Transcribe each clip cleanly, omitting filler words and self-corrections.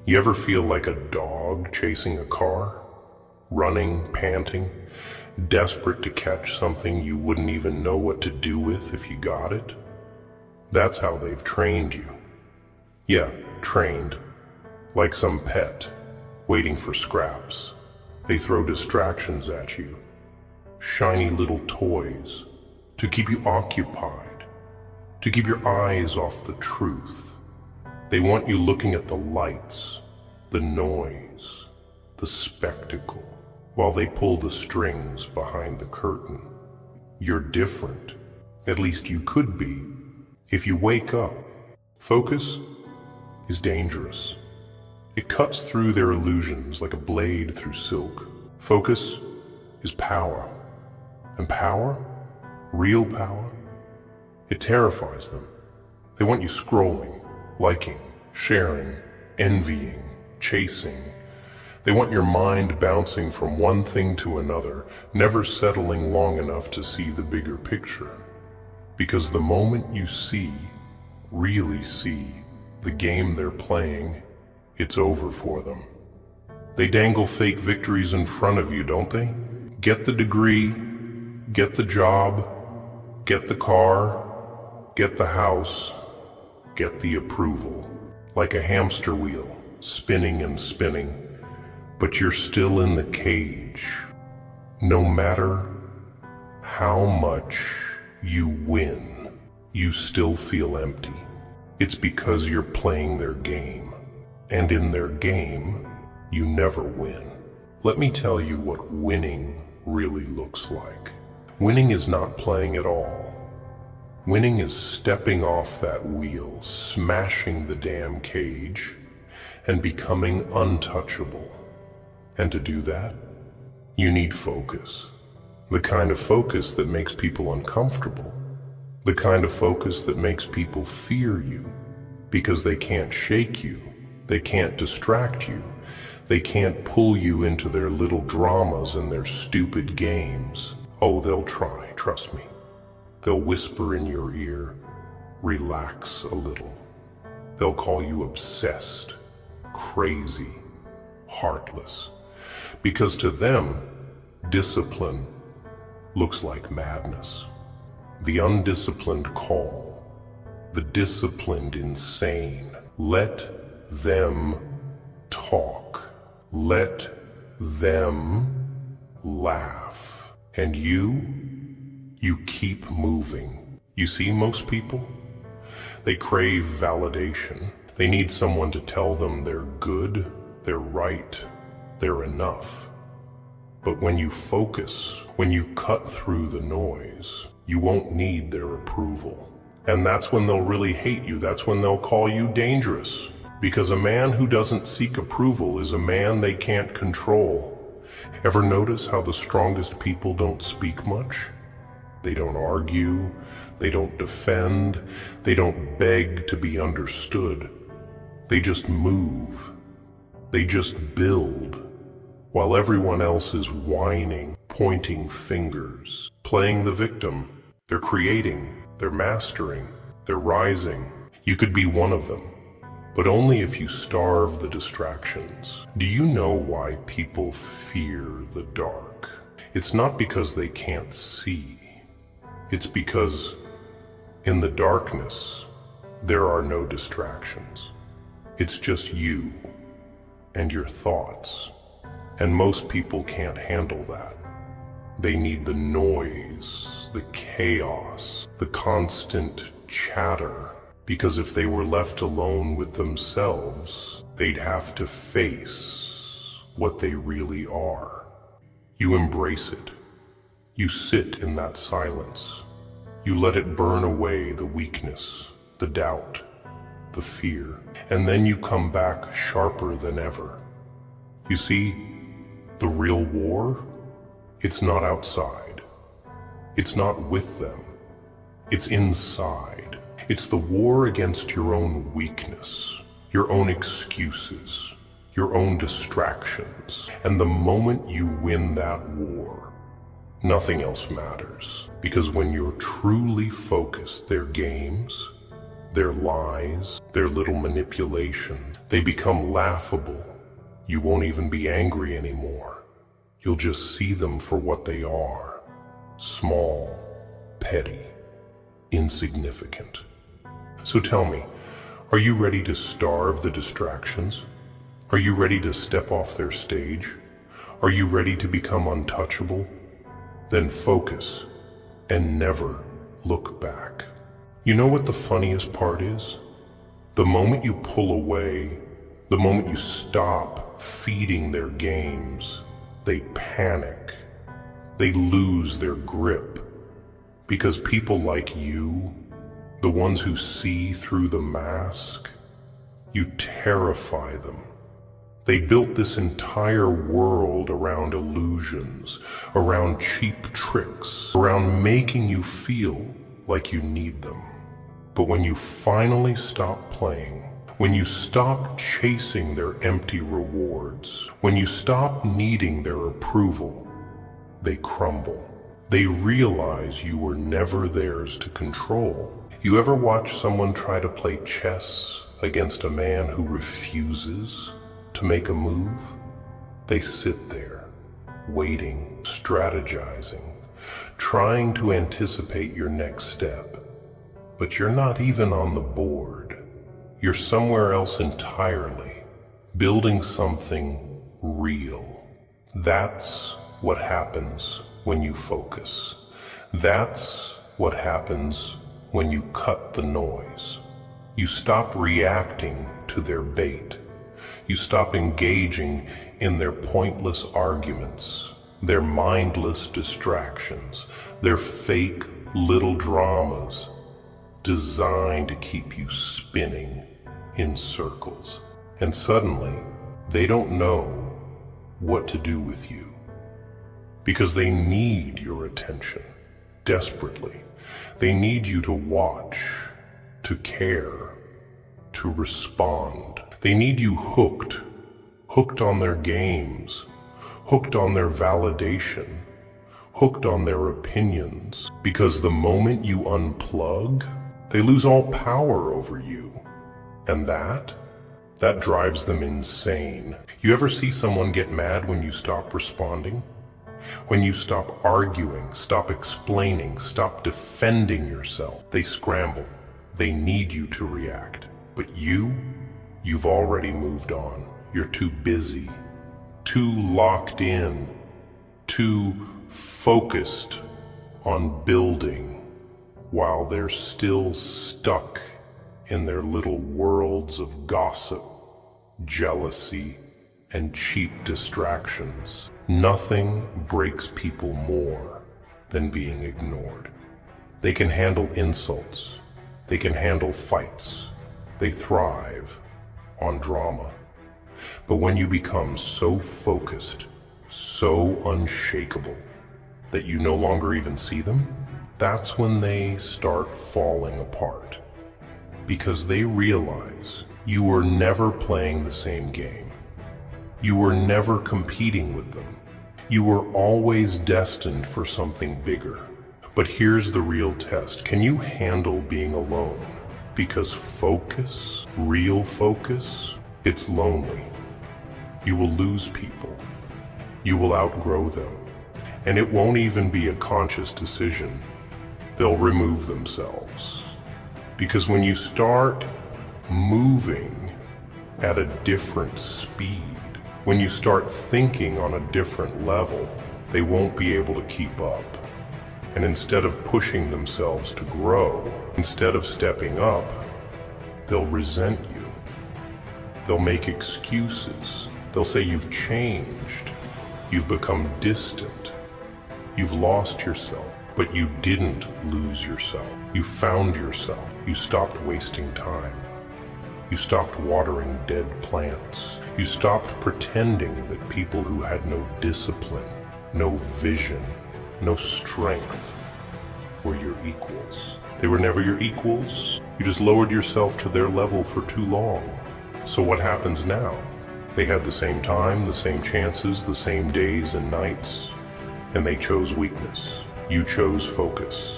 You ever feel like a dog chasing a car? Running, panting, desperate to catch something you wouldn't even know what to do with if you got it? That's how they've trained you. Yeah, trained. Like some pet, waiting for scraps. They throw distractions at you. Shiny little toys, to keep you occupied, to keep your eyes off the truth. They want you looking at the lights, the noise, the spectacle, while they pull the strings behind the curtain. You're different. At least you could be. If you wake up, focus is dangerous. It cuts through their illusions like a blade through silk. Focus is power. And power, real power, it terrifies them. They want you scrolling, liking, sharing, envying, chasing. They want your mind bouncing from one thing to another, never settling long enough to see the bigger picture. Because the moment you see, really see, the game they're playing, it's over for them. They dangle fake victories in front of you, don't they? Get the degree, get the job, get the car, get the house, get the approval. Like a hamster wheel, spinning and spinning. But you're still in the cage. No matter how much you win, you still feel empty. It's because you're playing their game. And in their game, you never win. Let me tell you what winning really looks like. Winning is not playing at all. Winning is stepping off that wheel, smashing the damn cage, and becoming untouchable. And to do that, you need focus. The kind of focus that makes people uncomfortable. The kind of focus that makes people fear you, because they can't shake you, they can't distract you, they can't pull you into their little dramas and their stupid games. Oh, they'll try, trust me. They'll whisper in your ear, relax a little. They'll call you obsessed, crazy, heartless. Because to them, discipline looks like madness. The undisciplined call, the disciplined insane. Let them talk. Let them laugh. And you keep moving. You see, most people, they crave validation. They need someone to tell them they're good, they're right, they're enough. But when you focus, when you cut through the noise, you won't need their approval. And that's when they'll really hate you. That's when they'll call you dangerous. Because a man who doesn't seek approval is a man they can't control. Ever notice how the strongest people don't speak much? They don't argue, they don't defend, they don't beg to be understood. They just move. They just build. While everyone else is whining, pointing fingers, playing the victim. They're creating, they're mastering, they're rising. You could be one of them, but only if you starve the distractions. Do you know why people fear the dark? It's not because they can't see. It's because in the darkness, there are no distractions. It's just you and your thoughts. And most people can't handle that. They need the noise, the chaos, the constant chatter. Because if they were left alone with themselves, they'd have to face what they really are. You embrace it. You sit in that silence. You let it burn away the weakness, the doubt, the fear, and then you come back sharper than ever. You see, the real war, it's not outside. It's not with them. It's inside. It's the war against your own weakness, your own excuses, your own distractions. And the moment you win that war, nothing else matters. Because when you're truly focused, their games, their lies, their little manipulation, they become laughable. You won't even be angry anymore. You'll just see them for what they are. Small, petty, insignificant. So tell me, are you ready to starve the distractions? Are you ready to step off their stage? Are you ready to become untouchable? Then focus and never look back. You know what the funniest part is? The moment you pull away, the moment you stop feeding their games, they panic. They lose their grip. Because people like you, the ones who see through the mask, you terrify them. They built this entire world around illusions, around cheap tricks, around making you feel like you need them. But when you finally stop playing, when you stop chasing their empty rewards, when you stop needing their approval, they crumble. They realize you were never theirs to control. You ever watch someone try to play chess against a man who refuses to make a move? They sit there, waiting, strategizing, trying to anticipate your next step. But you're not even on the board. You're somewhere else entirely, building something real. That's what happens when you focus. That's what happens when you cut the noise. You stop reacting to their bait. You stop engaging in their pointless arguments, their mindless distractions, their fake little dramas designed to keep you spinning in circles. And suddenly, they don't know what to do with you because they need your attention desperately. They need you to watch, to care, to respond. They need you hooked on their games, hooked on their validation, hooked on their opinions. Because the moment you unplug, they lose all power over you. And that drives them insane. You ever see someone get mad when you stop responding? When you stop arguing, stop explaining, stop defending yourself, they scramble. They need you to react. But you've already moved on. You're too busy, too locked in, too focused on building while they're still stuck in their little worlds of gossip, jealousy, and cheap distractions. Nothing breaks people more than being ignored. They can handle insults. They can handle fights. They thrive on drama. But when you become so focused, so unshakable, that you no longer even see them, that's when they start falling apart. Because they realize you were never playing the same game. You were never competing with them. You were always destined for something bigger. But here's the real test. Can you handle being alone? Because focus, real focus, it's lonely. You will lose people. You will outgrow them. And it won't even be a conscious decision. They'll remove themselves. Because when you start moving at a different speed, when you start thinking on a different level, they won't be able to keep up. And instead of pushing themselves to grow, instead of stepping up, they'll resent you. They'll make excuses. They'll say you've changed. You've become distant. You've lost yourself. But you didn't lose yourself. You found yourself. You stopped wasting time. You stopped watering dead plants. You stopped pretending that people who had no discipline, no vision, no strength were your equals. They were never your equals. You just lowered yourself to their level for too long. So what happens now? They had the same time, the same chances, the same days and nights, and they chose weakness. You chose focus.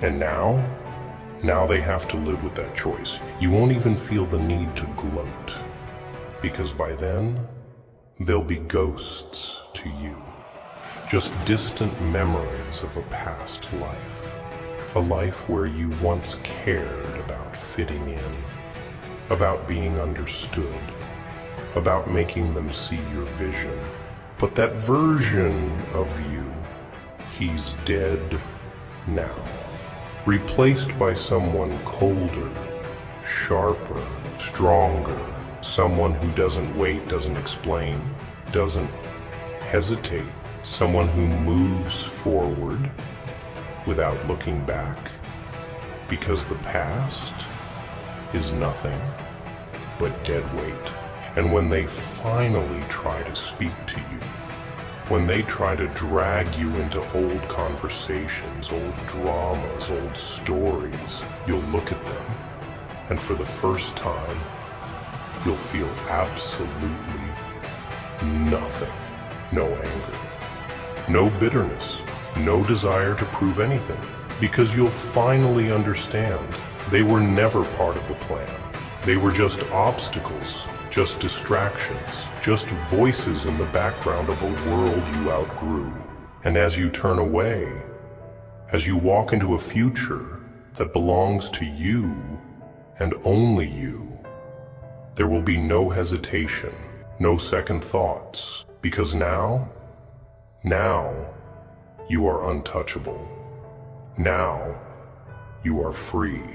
And now Now they have to live with that choice. You won't even feel the need to gloat, because by then, they'll be ghosts to you. Just distant memories of a past life. A life where you once cared about fitting in, about being understood, about making them see your vision. But that version of you, he's dead now. Replaced by someone colder, sharper, stronger. Someone who doesn't wait, doesn't explain, doesn't hesitate. Someone who moves forward without looking back. Because the past is nothing but dead weight. And when they finally try to speak to you, when they try to drag you into old conversations, old dramas, old stories, you'll look at them, and for the first time, you'll feel absolutely nothing. No anger, no bitterness, no desire to prove anything, because you'll finally understand they were never part of the plan. They were just obstacles, just distractions, just voices in the background of a world you outgrew. And as you turn away, as you walk into a future that belongs to you and only you, there will be no hesitation, no second thoughts, because now you are untouchable. Now you are free.